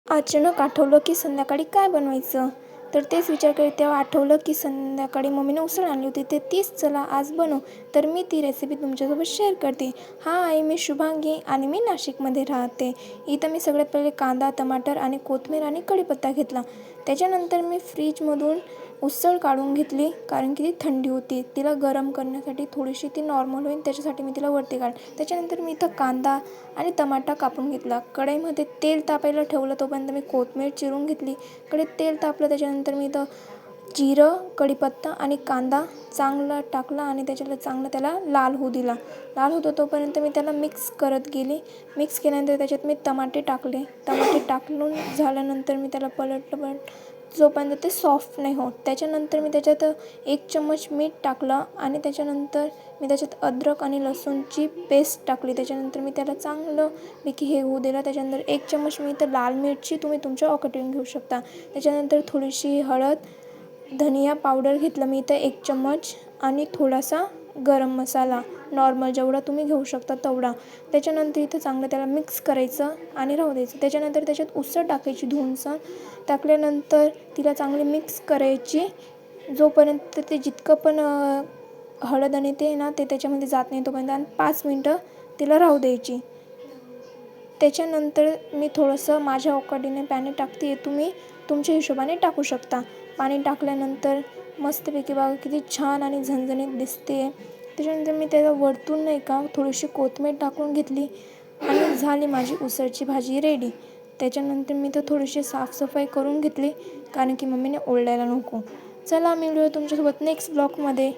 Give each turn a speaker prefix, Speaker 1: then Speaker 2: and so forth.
Speaker 1: अचानक आठवलं की संध्याकाळी काय बनवायचं. तर तेच विचार करीत तेव्हा आठवलं की संध्याकाळी मम्मीने उसळ आणली होती, ते तीच चला आज बनवू. तर मी ती रेसिपी तुमच्यासोबत शेअर करते. हां आई, मी शुभांगी आणि मी नाशिकमध्ये राहते. इथं मी सगळ्यात पहिले कांदा, टमाटर आणि कोथिंबीर आणि कढीपत्ता घेतला. त्याच्यानंतर मी फ्रीजमधून उसळ काढून घेतली, कारण की ती थंडी होती. तिला गरम करण्यासाठी थोडीशी ती नॉर्मल होईल त्याच्यासाठी मी तिला वरती काढ. त्याच्यानंतर मी इथं कांदा आणि टमाटा कापून घेतला. कढईमध्ये तेल तापायला ठेवलं, तोपर्यंत मी कोथिंबीर चिरून घेतली. कढईत तेल तापलं त्याच्यानंतर मी इथं जिरं, कढीपत्ता आणि कांदा चांगला टाकला आणि चांगलं त्याला लाल होऊ दिला. लाल होतो तोपर्यंत मी त्याला मिक्स करत गेली. मिक्स केल्यानंतर त्याच्यात मी टमाटे टाकले. टमाटे टाकून झाल्यानंतर मी त्याला पलटलं जोपर्यंत ते सॉफ्ट नाही होत. त्याच्यानंतर मी त्याच्यात 1 चम्मच मीठ टाकलं आणि त्याच्यानंतर मी त्याच्यात अद्रक आणि लसूणची पेस्ट टाकली. त्याच्यानंतर मी त्याला चांगलंपैकी हे होऊ दिलं. त्याच्यानंतर 1 चम्मच मी इथं लाल मिरची तुम्ही तुमच्या ऑकटीने घेऊ शकता. त्याच्यानंतर थोडीशी हळद, धनिया पावडर घेतलं मी इथं 1 चम्मच आणि थोडासा गरम मसाला नॉर्मल जेवढा तुम्ही घेऊ शकता तेवढा. त्याच्यानंतर इथं चांगलं त्याला मिक्स करायचं आणि राहू द्यायचं. त्याच्यानंतर त्याच्यात उसळ टाकायची धुवून टाकल्यानंतर तिला चांगली मिक्स करायची जोपर्यंत ते जितकं पण हळद आणि ते ना ते त्याच्यामध्ये जात नाही तोपर्यंत, आणि 5 मिनटं तिला राहू द्यायची. त्याच्यानंतर मी थोडंसं माझ्या औकातीने पाणी टाकते, तुम्ही तुमच्या हिशोबाने टाकू शकता. पाणी टाकल्यानंतर मस्तपैकी बघा किती छान आणि झणझणीत दिसते. त्याच्यानंतर मी त्याला वरतून नाही का थोडीशी कोथिंबीर टाकून घेतली आणि झाली माझी उसळची भाजी रेडी. त्याच्यानंतर मी तर थोडीशी साफसफाई करून घेतली, कारण की मम्मीने ओरडायला नको. चला मिळूया तुमच्यासोबत नेक्स्ट ब्लॉगमध्ये.